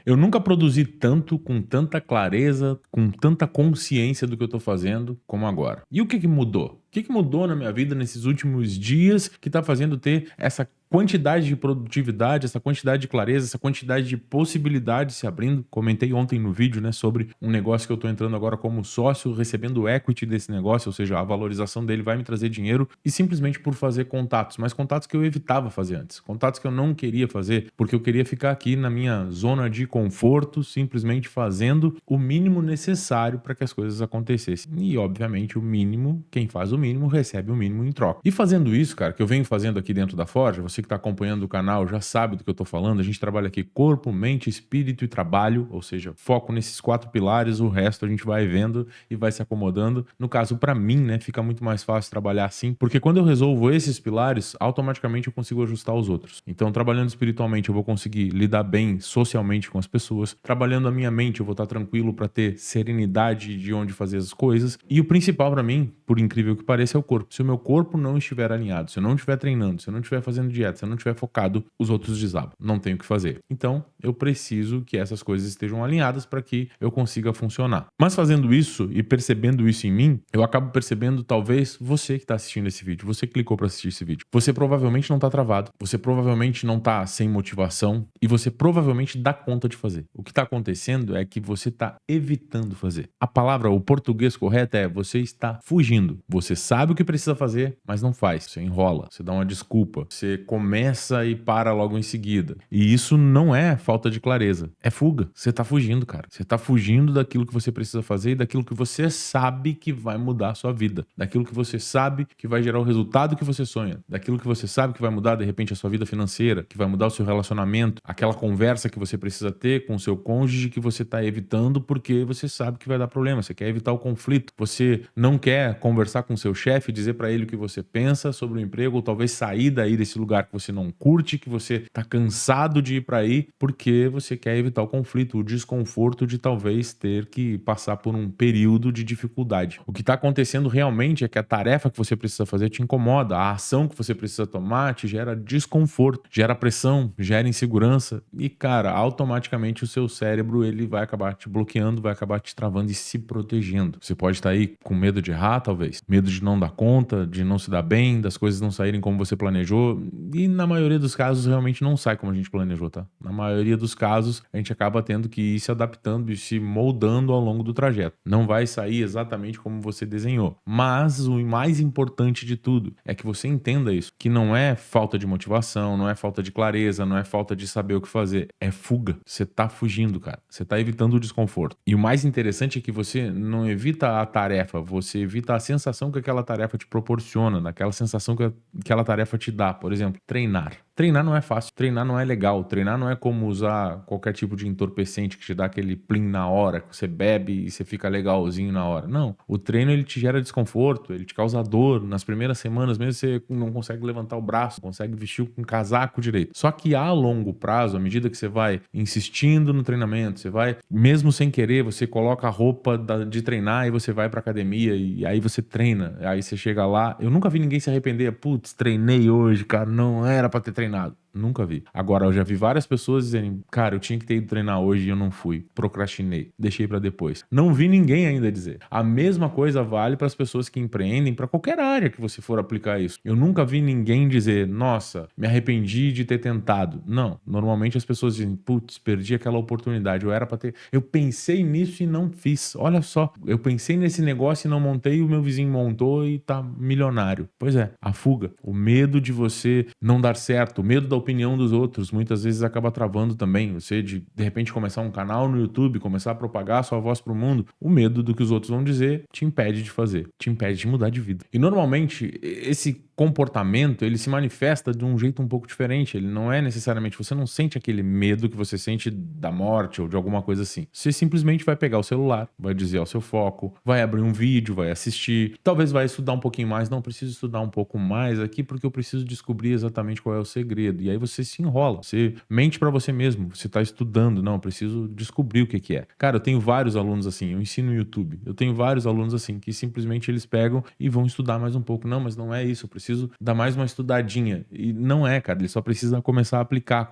Eu nunca produzi tanto, com tanta clareza, com tanta consciência do que eu tô fazendo como agora. E o que que mudou? O que que mudou na minha vida nesses últimos dias que tá fazendo ter essa quantidade de produtividade, essa quantidade de clareza, essa quantidade de possibilidades se abrindo? Comentei ontem no vídeo, né, sobre um negócio que eu tô entrando agora como sócio, recebendo o equity desse negócio, ou seja, a valorização dele vai me trazer dinheiro e simplesmente por fazer contatos, mas contatos que eu evitava fazer antes, contatos que eu não queria fazer, porque eu queria ficar aqui na minha zona de conforto, simplesmente fazendo o mínimo necessário para que as coisas acontecessem. E, obviamente, o mínimo, quem faz o mínimo recebe o mínimo em troca. E fazendo isso, cara, que eu venho fazendo aqui dentro da Forja, você que está acompanhando o canal já sabe do que eu estou falando, a gente trabalha aqui corpo, mente, espírito e trabalho, ou seja, foco nesses 4 pilares, o resto a gente vai vendo e vai se acomodando. No caso, para mim, né, fica muito mais fácil trabalhar assim, porque quando eu resolvo esses pilares, automaticamente eu consigo ajustar os outros. Então, trabalhando espiritualmente, eu vou conseguir lidar bem socialmente com as pessoas. Trabalhando a minha mente, eu vou estar tranquilo para ter serenidade de onde fazer as coisas. E o principal para mim, por incrível que pareça, é o corpo. Se o meu corpo não estiver alinhado, se eu não estiver treinando, se eu não estiver fazendo dieta, se eu não estiver focado, os outros desabam. Não tenho o que fazer. Então, eu preciso que essas coisas estejam alinhadas para que eu consiga funcionar. Mas fazendo isso e percebendo isso em mim, eu acabo percebendo talvez você que está assistindo esse vídeo, você que clicou para assistir esse vídeo. Você provavelmente não está travado, você provavelmente não está sem motivação e você provavelmente dá conta de fazer. O que está acontecendo é que você está evitando fazer. A palavra, o português correto é você está fugindo. Você sabe o que precisa fazer, mas não faz. Você enrola, você dá uma desculpa, você começa e para logo em seguida. E isso não é falta de clareza, é fuga. Você está fugindo, cara. Você está fugindo daquilo que você precisa fazer e daquilo que você sabe que vai mudar a sua vida. Daquilo que você sabe que vai gerar o resultado que você sonha. Daquilo que você sabe que vai mudar, de repente, a sua vida financeira, que vai mudar o seu relacionamento, aquela conversa que você precisa ter com o seu cônjuge que você está evitando porque você sabe que vai dar problema. Você quer evitar o conflito. Você não quer conversar com o seu chefe, dizer para ele o que você pensa sobre o emprego, ou talvez sair daí desse lugar que você não curte, que você está cansado de ir para aí, porque você quer evitar o conflito, o desconforto de talvez ter que passar por um período de dificuldade. O que está acontecendo realmente é que a tarefa que você precisa fazer te incomoda, a ação que você precisa tomar te gera desconforto, gera pressão, gera insegurança e, cara, automaticamente o seu cérebro ele vai acabar te bloqueando, vai acabar te travando e se protegendo. Você pode estar aí com medo de errar, talvez, medo de não dar conta, de não se dar bem, das coisas não saírem como você planejou e na maioria dos casos realmente não sai como a gente planejou, tá? Na maioria dos casos a gente acaba tendo que ir se adaptando e se moldando ao longo do trajeto. Não vai sair exatamente como você desenhou, mas o mais importante de tudo é que você entenda isso, que não é falta de motivação, não é falta de clareza, não é falta de saber o que fazer, é fuga. Você tá fugindo, cara. Você tá evitando o desconforto. E o mais interessante é que você não evita a tarefa, você evita a sensação que aquela tarefa te proporciona, naquela sensação que aquela tarefa te dá. Por exemplo, treinar. Treinar não é fácil, treinar não é legal, treinar não é como usar qualquer tipo de entorpecente que te dá aquele plim na hora, que você bebe e você fica legalzinho na hora. Não, o treino ele te gera desconforto, ele te causa dor. Nas primeiras semanas mesmo você não consegue levantar o braço, não consegue vestir um casaco direito. Só que a longo prazo, à medida que você vai insistindo no treinamento, você vai, mesmo sem querer, você coloca a roupa de treinar e você vai pra academia e aí você treina, aí você chega lá. Eu nunca vi ninguém se arrepender, putz, treinei hoje, cara, não era pra ter treinado. Nunca vi. Agora, eu já vi várias pessoas dizerem, cara, eu tinha que ter ido treinar hoje e eu não fui. Procrastinei. Deixei pra depois. Não vi ninguém ainda dizer. A mesma coisa vale para as pessoas que empreendem, para qualquer área que você for aplicar isso. Eu nunca vi ninguém dizer, nossa, me arrependi de ter tentado. Não. Normalmente as pessoas dizem, putz, perdi aquela oportunidade. Eu era pra ter. Eu pensei nisso e não fiz. Olha só. Eu pensei nesse negócio e não montei, o meu vizinho montou e tá milionário. Pois é, a fuga. O medo de você não dar certo, o medo da opinião dos outros, muitas vezes acaba travando também. Você de repente começar um canal no YouTube, começar a propagar a sua voz pro mundo, o medo do que os outros vão dizer te impede de fazer, te impede de mudar de vida. E normalmente esse comportamento, ele se manifesta de um jeito um pouco diferente. Ele não é necessariamente, você não sente aquele medo que você sente da morte ou de alguma coisa assim. Você simplesmente vai pegar o celular, vai desviar o seu foco, vai abrir um vídeo, vai assistir, talvez vai estudar um pouquinho mais. Não, preciso estudar um pouco mais aqui porque eu preciso descobrir exatamente qual é o segredo. E aí você se enrola, você mente pra você mesmo, você tá estudando, não, eu preciso descobrir o que que é. Cara, eu tenho vários alunos assim, eu ensino no YouTube, eu tenho vários alunos assim, que simplesmente eles pegam e vão estudar mais um pouco. Não, mas não é isso, eu preciso preciso dar mais uma estudadinha. E não é, cara, ele só precisa começar a aplicar,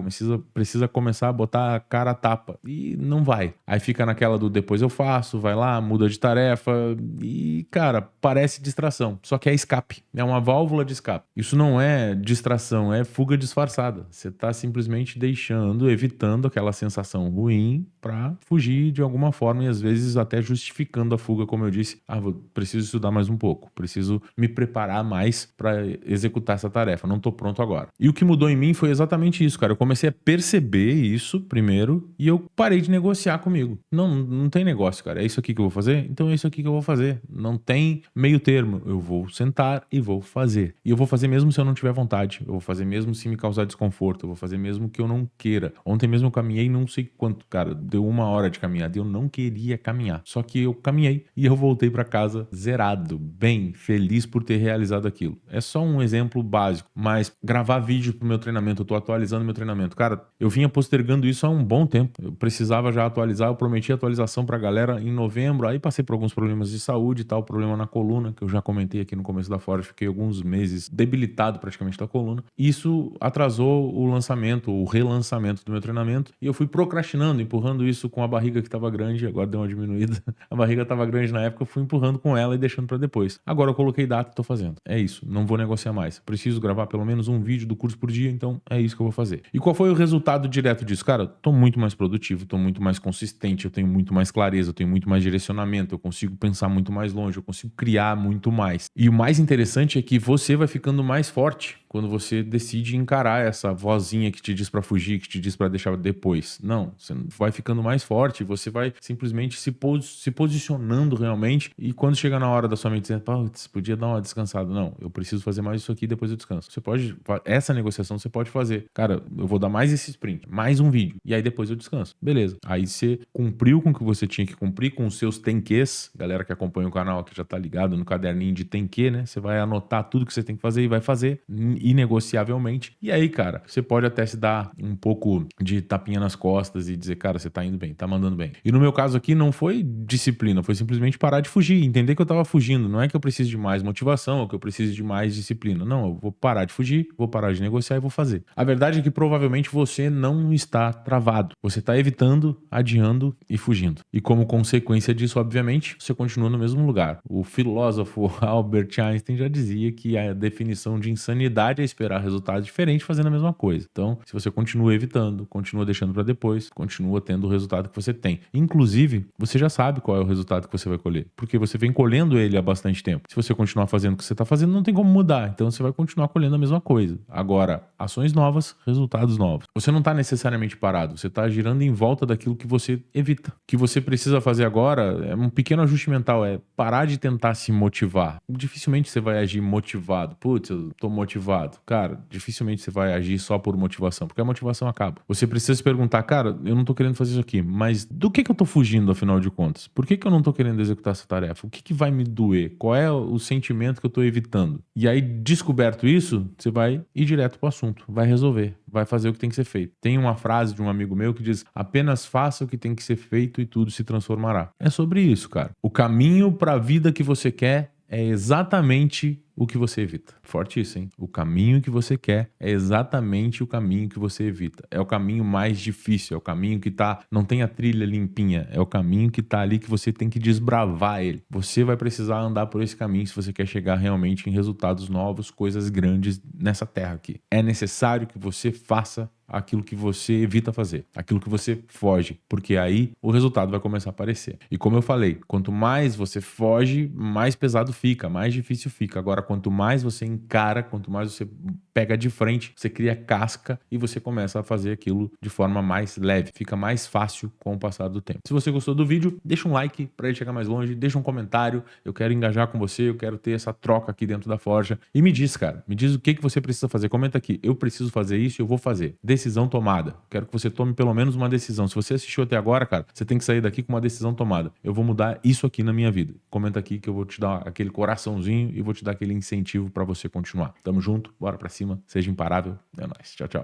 precisa começar a botar a cara a tapa. E não vai. Aí fica naquela do depois eu faço, vai lá, muda de tarefa e, cara, parece distração. Só que é escape, é uma válvula de escape. Isso não é distração, é fuga disfarçada. Você tá simplesmente evitando aquela sensação ruim para fugir de alguma forma e às vezes até justificando a fuga, como eu disse. Preciso estudar mais um pouco, preciso me preparar mais para executar essa tarefa, não tô pronto agora. E o que mudou em mim foi exatamente isso, cara. Eu comecei a perceber isso primeiro e eu parei de negociar comigo. Não tem negócio, cara. É isso aqui que eu vou fazer? Então é isso aqui que eu vou fazer. Não tem meio termo. Eu vou sentar e vou fazer. E eu vou fazer mesmo se eu não tiver vontade. Eu vou fazer mesmo se me causar desconforto. Eu vou fazer mesmo que eu não queira. Ontem mesmo eu caminhei não sei quanto, cara. Deu 1 hora de caminhada e eu não queria caminhar. Só que eu caminhei e eu voltei para casa zerado, bem, feliz por ter realizado aquilo. É só um exemplo básico, mas gravar vídeo pro meu treinamento, eu tô atualizando meu treinamento. Cara, eu vinha postergando isso há um bom tempo. Eu precisava já atualizar, eu prometi atualização pra galera em novembro, aí passei por alguns problemas de saúde e tal, problema na coluna, que eu já comentei aqui no começo da Forge, fiquei alguns meses debilitado praticamente da coluna. Isso atrasou o lançamento, o relançamento do meu treinamento, e eu fui procrastinando, empurrando isso com a barriga que tava grande, agora deu uma diminuída. A barriga tava grande na época, eu fui empurrando com ela e deixando pra depois. Agora eu coloquei data e tô fazendo. É isso, não vou negociar mais. Preciso gravar pelo menos um vídeo do curso por dia, então é isso que eu vou fazer. E qual foi o resultado direto disso? Cara, tô muito mais produtivo, tô muito mais consistente, eu tenho muito mais clareza, eu tenho muito mais direcionamento, eu consigo pensar muito mais longe, eu consigo criar muito mais. E o mais interessante é que você vai ficando mais forte quando você decide encarar essa vozinha que te diz pra fugir, que te diz pra deixar depois. Não, você vai ficando mais forte, você vai simplesmente se posicionando realmente, e quando chega na hora da sua mente dizendo, putz, podia dar uma descansada. Não, eu preciso fazer mais isso aqui, depois eu descanso. Você pode, essa negociação você pode fazer. Cara, eu vou dar mais esse sprint, mais um vídeo, e aí depois eu descanso. Beleza. Aí você cumpriu com o que você tinha que cumprir, com os seus tenquês. Galera que acompanha o canal aqui já tá ligado no caderninho de tenquê, né? Você vai anotar tudo que você tem que fazer e vai fazer inegociavelmente. E aí, cara, você pode até se dar um pouco de tapinha nas costas e dizer, cara, você tá indo bem, tá mandando bem. E no meu caso aqui não foi disciplina, foi simplesmente parar de fugir, entender que eu tava fugindo. Não é que eu preciso de mais motivação ou que eu preciso de mais disciplina. Não, eu vou parar de fugir, vou parar de negociar e vou fazer. A verdade é que provavelmente você não está travado. Você está evitando, adiando e fugindo. E como consequência disso, obviamente, você continua no mesmo lugar. O filósofo Albert Einstein já dizia que a definição de insanidade é esperar resultados diferentes fazendo a mesma coisa. Então, se você continua evitando, continua deixando para depois, continua tendo o resultado que você tem. Inclusive, você já sabe qual é o resultado que você vai colher, porque você vem colhendo ele há bastante tempo. Se você continuar fazendo o que você está fazendo, não tem como mudar. Então, você vai continuar colhendo a mesma coisa. Agora, ações novas, resultados novos. Você não está necessariamente parado, você está girando em volta daquilo que você evita. O que você precisa fazer agora é um pequeno ajuste mental, é parar de tentar se motivar. Dificilmente você vai agir motivado. Putz, eu tô motivado. Cara, dificilmente você vai agir só por motivação, porque a motivação acaba. Você precisa se perguntar, cara, eu não tô querendo fazer isso aqui, mas do que eu tô fugindo, afinal de contas? Por que eu não tô querendo executar essa tarefa? O que vai me doer? Qual é o sentimento que eu tô evitando? E aí, descoberto isso, você vai ir direto pro assunto, vai resolver, vai fazer o que tem que ser feito. Tem uma frase de um amigo meu que diz, apenas faça o que tem que ser feito e tudo se transformará. É sobre isso, cara. O caminho para a vida que você quer é exatamente o que você evita. Forte isso, hein? O caminho que você quer é exatamente o caminho que você evita. É o caminho mais difícil, é o caminho que não tem a trilha limpinha, é o caminho que tá ali que você tem que desbravar ele. Você vai precisar andar por esse caminho se você quer chegar realmente em resultados novos, coisas grandes nessa terra aqui. É necessário que você faça aquilo que você evita fazer, aquilo que você foge, porque aí o resultado vai começar a aparecer. E como eu falei, quanto mais você foge, mais pesado fica, mais difícil fica. Agora, quanto mais você encara, quanto mais você pega de frente, você cria casca e você começa a fazer aquilo de forma mais leve, fica mais fácil com o passar do tempo. Se você gostou do vídeo, deixa um like para ele chegar mais longe, deixa um comentário, eu quero engajar com você, eu quero ter essa troca aqui dentro da Forja. E me diz, cara, me diz o que você precisa fazer, comenta aqui, eu preciso fazer isso e eu vou fazer. Decisão tomada. Quero que você tome pelo menos uma decisão. Se você assistiu até agora, cara, você tem que sair daqui com uma decisão tomada. Eu vou mudar isso aqui na minha vida. Comenta aqui que eu vou te dar aquele coraçãozinho e vou te dar aquele incentivo para você continuar. Tamo junto, bora pra cima, seja imparável. É nóis. Tchau, tchau.